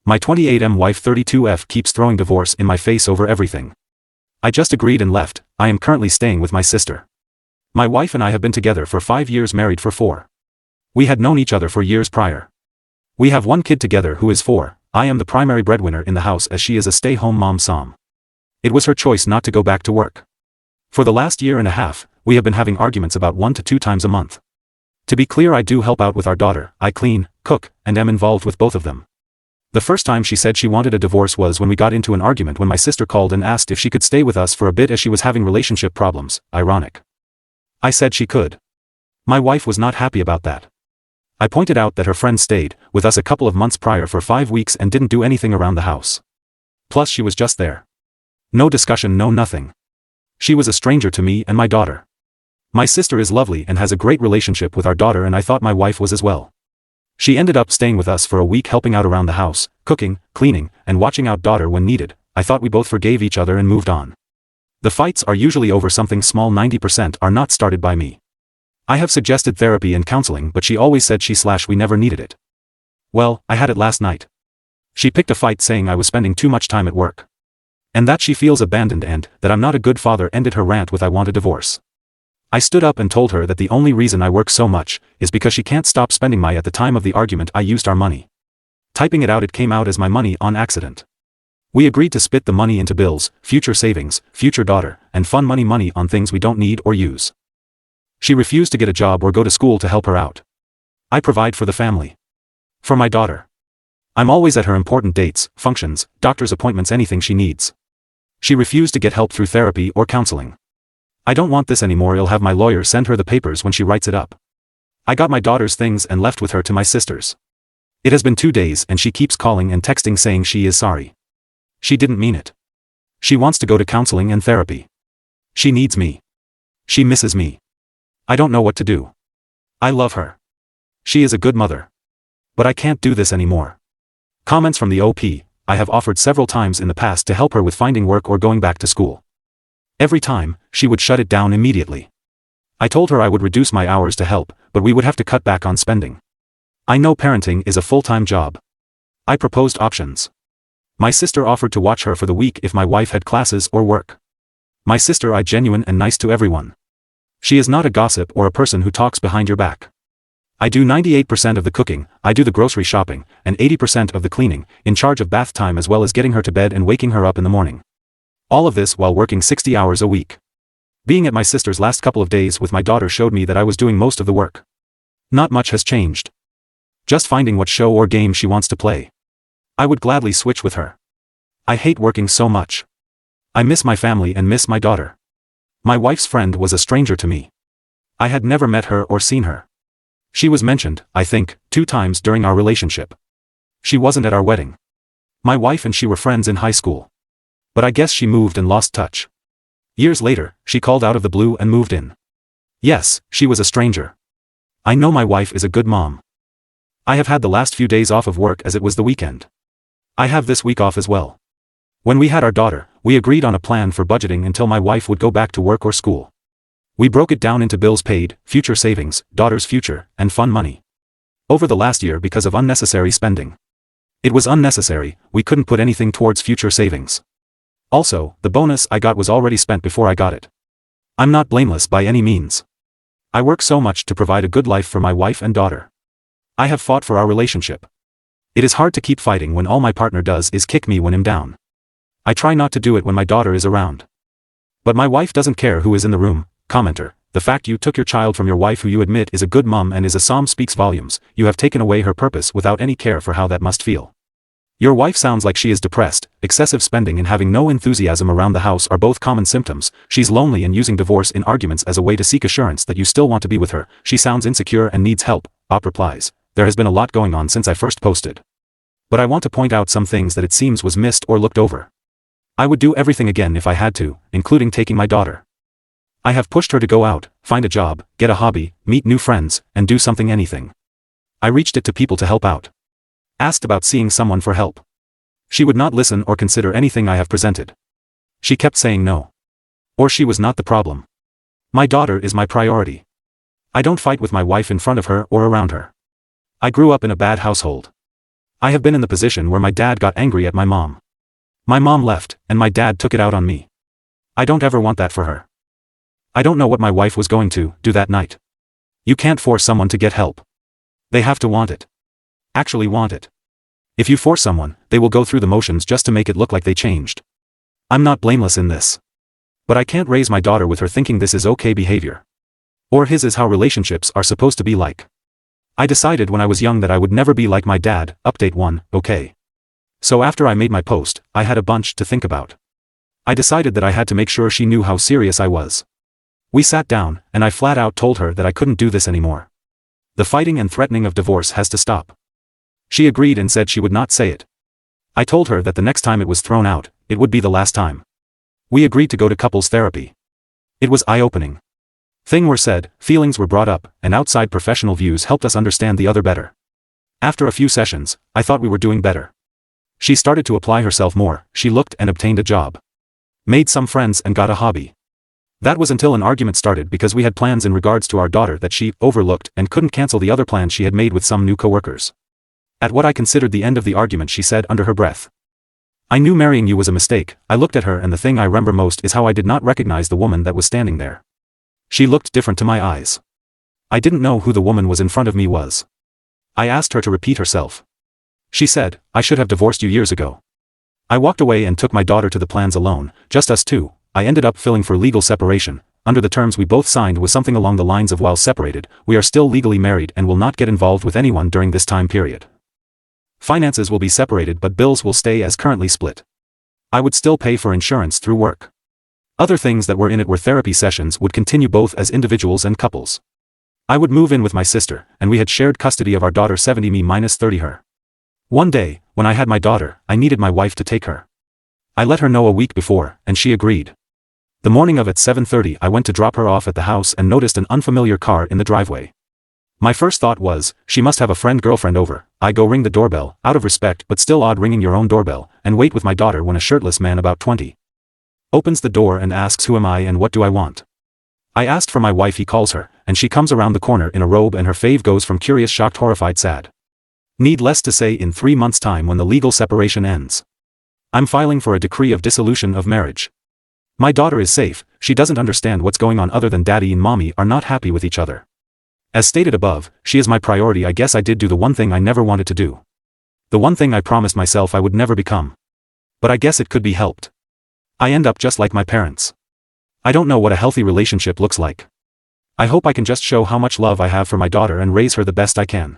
My 28M wife 32F keeps throwing divorce in my face over everything. I just agreed and left. I am currently staying with my sister. My wife and I have been together for 5 years, married for 4. We had known each other for years prior. We have 1 kid together who is 4. I am the primary breadwinner in the house as she is a stay-home mom som. It was her choice not to go back to work. For the last year and a half, we have been having arguments about 1 to 2 times a month. To be clear, I do help out with our daughter. I clean, cook, and am involved with both of them. The first time she said she wanted a divorce was when we got into an argument when my sister called and asked if she could stay with us for a bit as she was having relationship problems. Ironic. I said she could. My wife was not happy about that. I pointed out that her friend stayed with us a couple of months prior for 5 weeks and didn't do anything around the house. Plus she was just there. No discussion, no nothing. She was a stranger to me and my daughter. My sister is lovely and has a great relationship with our daughter, and I thought my wife was as well. She ended up staying with us for a week, helping out around the house, cooking, cleaning, and watching out daughter when needed. I thought we both forgave each other and moved on. The fights are usually over something small. 90% are not started by me. I have suggested therapy and counseling, but she always said we never needed it. Well, I had it last night. She picked a fight saying I was spending too much time at work. And that she feels abandoned and that I'm not a good father. Ended her rant with I want a divorce. I stood up and told her that the only reason I work so much is because she can't stop spending my. At the time of the argument I used our money. Typing it out, it came out as my money on accident. We agreed to split the money into bills, future savings, future daughter, and fun money on things we don't need or use. She refused to get a job or go to school to help her out. I provide for the family. For my daughter. I'm always at her important dates, functions, doctor's appointments, anything she needs. She refused to get help through therapy or counseling. I don't want this anymore. I'll have my lawyer send her the papers when she writes it up. I got my daughter's things and left with her to my sister's. It has been 2 days and she keeps calling and texting saying she is sorry. She didn't mean it. She wants to go to counseling and therapy. She needs me. She misses me. I don't know what to do. I love her. She is a good mother. But I can't do this anymore. Comments from the OP. I have offered several times in the past to help her with finding work or going back to school. Every time, she would shut it down immediately. I told her I would reduce my hours to help, but we would have to cut back on spending. I know parenting is a full-time job. I proposed options. My sister offered to watch her for the week if my wife had classes or work. My sister is genuine and nice to everyone. She is not a gossip or a person who talks behind your back. I do 98% of the cooking, I do the grocery shopping, and 80% of the cleaning, in charge of bath time as well as getting her to bed and waking her up in the morning. All of this while working 60 hours a week. Being at my sister's last couple of days with my daughter showed me that I was doing most of the work. Not much has changed. Just finding what show or game she wants to play. I would gladly switch with her. I hate working so much. I miss my family and miss my daughter. My wife's friend was a stranger to me. I had never met her or seen her. She was mentioned, I think, 2 times during our relationship. She wasn't at our wedding. My wife and she were friends in high school. But I guess she moved and lost touch. Years later, she called out of the blue and moved in. Yes, she was a stranger. I know my wife is a good mom. I have had the last few days off of work as it was the weekend. I have this week off as well. When we had our daughter, we agreed on a plan for budgeting until my wife would go back to work or school. We broke it down into bills paid, future savings, daughter's future, and fun money. Over the last year because of unnecessary spending. It was unnecessary, we couldn't put anything towards future savings. Also, the bonus I got was already spent before I got it. I'm not blameless by any means. I work so much to provide a good life for my wife and daughter. I have fought for our relationship. It is hard to keep fighting when all my partner does is kick me when I'm down. I try not to do it when my daughter is around. But my wife doesn't care who is in the room. Commenter, the fact you took your child from your wife who you admit is a good mom and is a psalm speaks volumes. You have taken away her purpose without any care for how that must feel. Your wife sounds like she is depressed. Excessive spending and having no enthusiasm around the house are both common symptoms. She's lonely and using divorce in arguments as a way to seek assurance that you still want to be with her. She sounds insecure and needs help. Op replies, there has been a lot going on since I first posted. But I want to point out some things that it seems was missed or looked over. I would do everything again if I had to, including taking my daughter. I have pushed her to go out, find a job, get a hobby, meet new friends, and do something, anything. I reached it to people to help out. Asked about seeing someone for help. She would not listen or consider anything I have presented. She kept saying no. Or she was not the problem. My daughter is my priority. I don't fight with my wife in front of her or around her. I grew up in a bad household. I have been in the position where my dad got angry at my mom. My mom left, and my dad took it out on me. I don't ever want that for her. I don't know what my wife was going to do that night. You can't force someone to get help. They have to want it. Actually want it. If you force someone, they will go through the motions just to make it look like they changed. I'm not blameless in this. But I can't raise my daughter with her thinking this is okay behavior. Or his is how relationships are supposed to be like. I decided when I was young that I would never be like my dad. Update 1, okay. So after I made my post, I had a bunch to think about. I decided that I had to make sure she knew how serious I was. We sat down, and I flat out told her that I couldn't do this anymore. The fighting and threatening of divorce has to stop. She agreed and said she would not say it. I told her that the next time it was thrown out, it would be the last time. We agreed to go to couples therapy. It was eye-opening. Things were said, feelings were brought up, and outside professional views helped us understand the other better. After a few sessions, I thought we were doing better. She started to apply herself more, she looked and obtained a job. Made some friends and got a hobby. That was until an argument started because we had plans in regards to our daughter that she overlooked and couldn't cancel the other plans she had made with some new coworkers. At what I considered the end of the argument she said under her breath. I knew marrying you was a mistake. I looked at her and the thing I remember most is how I did not recognize the woman that was standing there. She looked different to my eyes. I didn't know who the woman was in front of me was. I asked her to repeat herself. She said, I should have divorced you years ago. I walked away and took my daughter to the plans alone, just us two. I ended up filing for legal separation. Under the terms we both signed was something along the lines of while separated, we are still legally married and will not get involved with anyone during this time period. Finances will be separated but bills will stay as currently split. I would still pay for insurance through work. Other things that were in it were therapy sessions would continue both as individuals and couples. I would move in with my sister, and we had shared custody of our daughter 70 me minus 30 her. One day, when I had my daughter, I needed my wife to take her. I let her know a week before, and she agreed. The morning of at 7:30 I went to drop her off at the house and noticed an unfamiliar car in the driveway. My first thought was, she must have a girlfriend over. I go ring the doorbell, out of respect but still odd ringing your own doorbell, and wait with my daughter when a shirtless man about 20 opens the door and asks who am I and what do I want. I asked for my wife, he calls her, and she comes around the corner in a robe and her fave goes from curious, shocked, horrified, sad. Needless to say, in 3 months' time when the legal separation ends, I'm filing for a decree of dissolution of marriage. My daughter is safe, she doesn't understand what's going on other than daddy and mommy are not happy with each other. As stated above, she is my priority. I guess I did do the one thing I never wanted to do. The one thing I promised myself I would never become. But I guess it could be helped. I end up just like my parents. I don't know what a healthy relationship looks like. I hope I can just show how much love I have for my daughter and raise her the best I can.